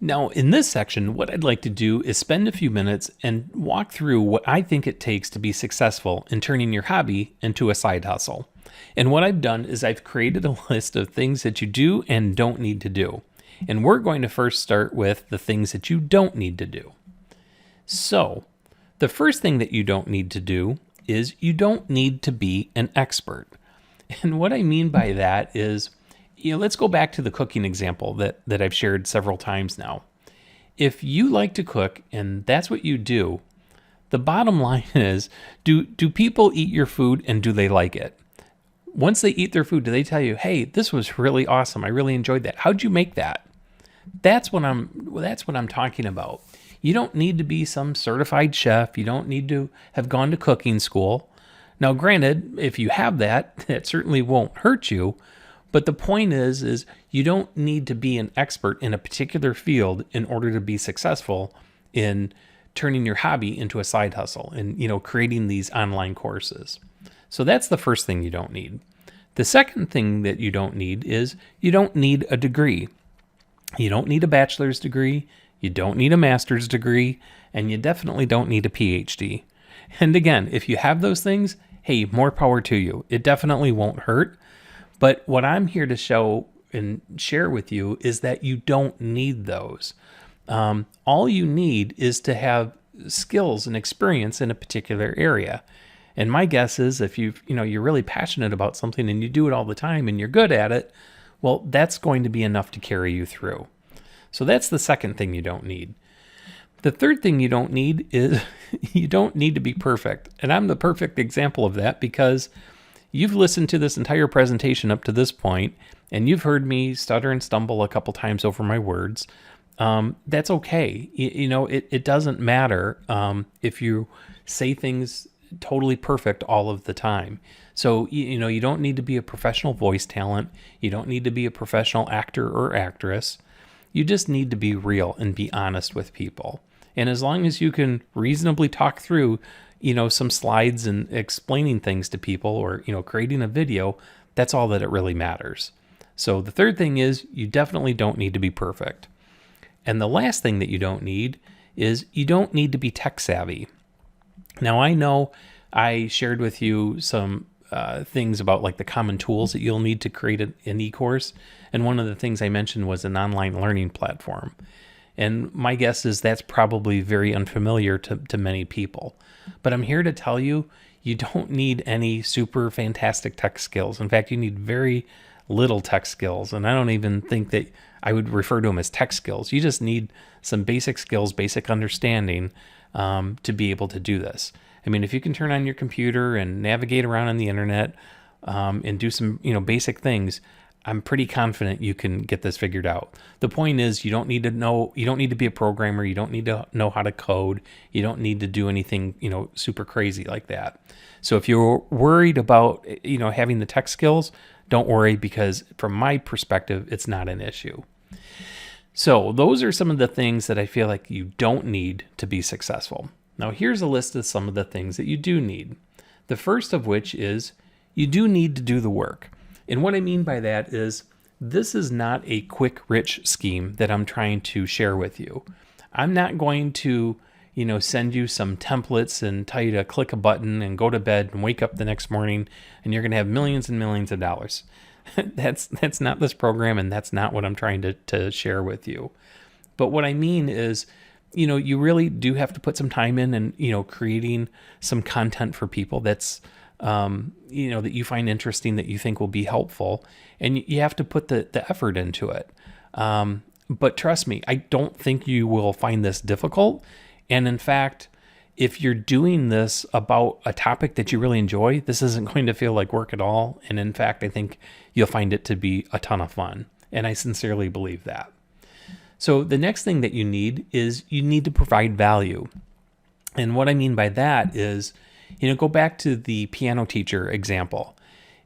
Now, in this section, what I'd like to do is spend a few minutes and walk through what I think it takes to be successful in turning your hobby into a side hustle. And what I've done is I've created a list of things that you do and don't need to do. And we're going to first start with the things that you don't need to do. So, the first thing that you don't need to do is you don't need to be an expert. And what I mean by that is, let's go back to the cooking example that I've shared several times now. If you like to cook and that's what you do, the bottom line is, do people eat your food and do they like it? Once they eat their food, do they tell you, hey, this was really awesome. I really enjoyed that. How'd you make that? That's what I'm talking about. You don't need to be some certified chef. You don't need to have gone to cooking school. Now, granted, if you have that, it certainly won't hurt you. But the point is you don't need to be an expert in a particular field in order to be successful in turning your hobby into a side hustle and, creating these online courses. So that's the first thing you don't need. The second thing that you don't need is you don't need a degree. You don't need a bachelor's degree. You don't need a master's degree, and you definitely don't need a PhD. And again, if you have those things, hey, more power to you. It definitely won't hurt. But what I'm here to show and share with you is that you don't need those. All you need is to have skills and experience in a particular area. And my guess is if you're really passionate about something and you do it all the time and you're good at it, well, that's going to be enough to carry you through. So that's the second thing you don't need. The third thing you don't need is you don't need to be perfect. And I'm the perfect example of that because you've listened to this entire presentation up to this point, and you've heard me stutter and stumble a couple times over my words. That's okay. It doesn't matter if you say things totally perfect all of the time. So, you don't need to be a professional voice talent. You don't need to be a professional actor or actress. You just need to be real and be honest with people. And as long as you can reasonably talk through, some slides and explaining things to people or, creating a video, that's all that it really matters. So the third thing is you definitely don't need to be perfect. And the last thing that you don't need is you don't need to be tech savvy. Now, I know I shared with you some things about like the common tools that you'll need to create an e-course. And one of the things I mentioned was an online learning platform. And my guess is that's probably very unfamiliar to many people. But I'm here to tell you, you don't need any super fantastic tech skills. In fact, you need very little tech skills. And I don't even think that I would refer to them as tech skills. You just need some basic skills, basic understanding to be able to do this. I mean, if you can turn on your computer and navigate around on the internet and do some, basic things, I'm pretty confident you can get this figured out. The point is you don't need to be a programmer. You don't need to know how to code. You don't need to do anything, super crazy like that. So if you're worried about, having the tech skills, don't worry because from my perspective, it's not an issue. So those are some of the things that I feel like you don't need to be successful. Now here's a list of some of the things that you do need. The first of which is you do need to do the work. And what I mean by that is this is not a quick, rich scheme that I'm trying to share with you. I'm not going to, send you some templates and tell you to click a button and go to bed and wake up the next morning and you're going to have millions and millions of dollars. That's not this program, and that's not what I'm trying to share with you. But what I mean is, you really do have to put some time in and, creating some content for people that's, that you find interesting, that you think will be helpful. And you have to put the effort into it. But trust me, I don't think you will find this difficult. And in fact, if you're doing this about a topic that you really enjoy, this isn't going to feel like work at all. And in fact, I think you'll find it to be a ton of fun. And I sincerely believe that. So the next thing that you need is you need to provide value. And what I mean by that is, go back to the piano teacher example.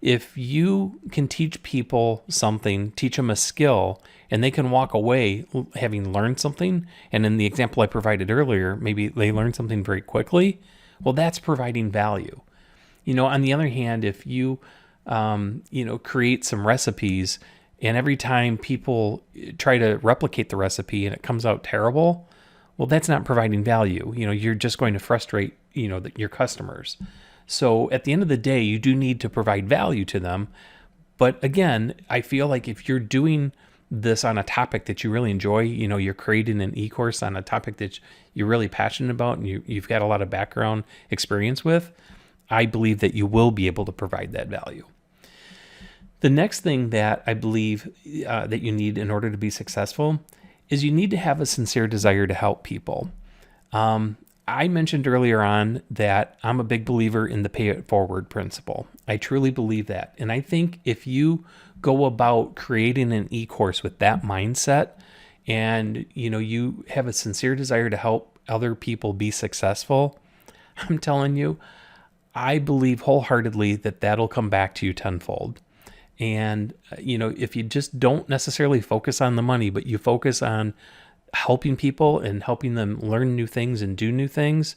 If you can teach people something, teach them a skill, and they can walk away having learned something, and in the example I provided earlier, maybe they learn something very quickly, well, that's providing value. On the other hand, if you, create some recipes And every time people try to replicate the recipe and it comes out terrible, well, that's not providing value. You're just going to frustrate, your customers. So at the end of the day, you do need to provide value to them. But again, I feel like if you're doing this on a topic that you really enjoy, you're creating an e-course on a topic that you're really passionate about and you've got a lot of background experience with, I believe that you will be able to provide that value. The next thing that I believe that you need in order to be successful is you need to have a sincere desire to help people. I mentioned earlier on that I'm a big believer in the pay it forward principle. I truly believe that. And I think if you go about creating an e-course with that mindset and you have a sincere desire to help other people be successful, I'm telling you, I believe wholeheartedly that that'll come back to you tenfold. And, if you just don't necessarily focus on the money, but you focus on helping people and helping them learn new things and do new things,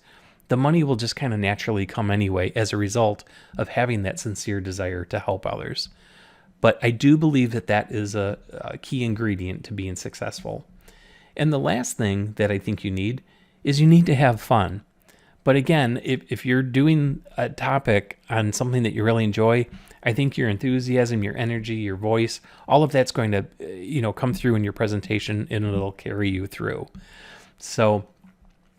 the money will just kind of naturally come anyway as a result of having that sincere desire to help others. But I do believe that that is a key ingredient to being successful. And the last thing that I think you need is you need to have fun. But again, if you're doing a topic on something that you really enjoy, I think your enthusiasm, your energy, your voice, all of that's going to, come through in your presentation and it'll carry you through. So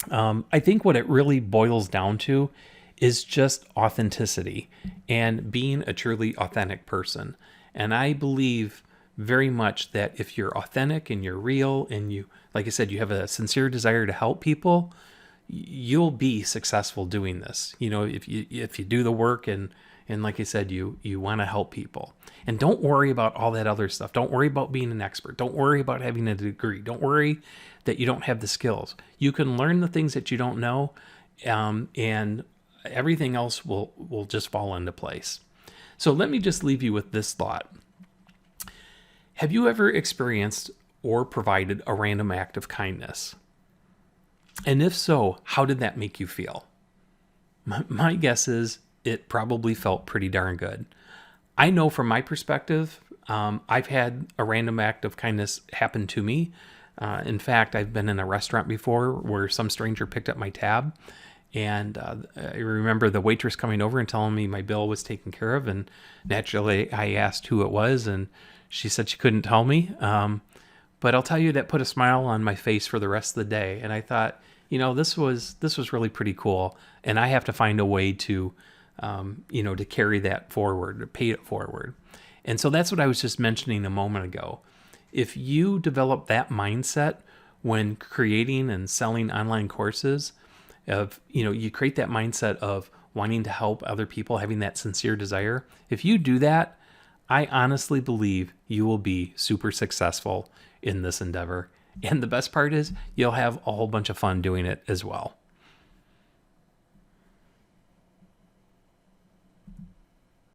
I think what it really boils down to is just authenticity and being a truly authentic person. And I believe very much that if you're authentic and you're real and you, like I said, you have a sincere desire to help people, you'll be successful doing this. If you do the work and like I said, you want to help people. And don't worry about all that other stuff. Don't worry about being an expert. Don't worry about having a degree. Don't worry that you don't have the skills. You can learn the things that you don't know, and everything else will just fall into place. So let me just leave you with this thought. Have you ever experienced or provided a random act of kindness? And if so, how did that make you feel? My guess is it probably felt pretty darn good. I know from my perspective, I've had a random act of kindness happen to me. In fact, I've been in a restaurant before where some stranger picked up my tab. And I remember the waitress coming over and telling me my bill was taken care of. And naturally, I asked who it was. And she said she couldn't tell me. But I'll tell you, that put a smile on my face for the rest of the day. And I thought, this was really pretty cool. And I have to find a way to to carry that forward, to pay it forward. And so that's what I was just mentioning a moment ago. If you develop that mindset when creating and selling online courses, you create that mindset of wanting to help other people, having that sincere desire. If you do that, I honestly believe you will be super successful in this endeavor. And the best part is you'll have a whole bunch of fun doing it as well.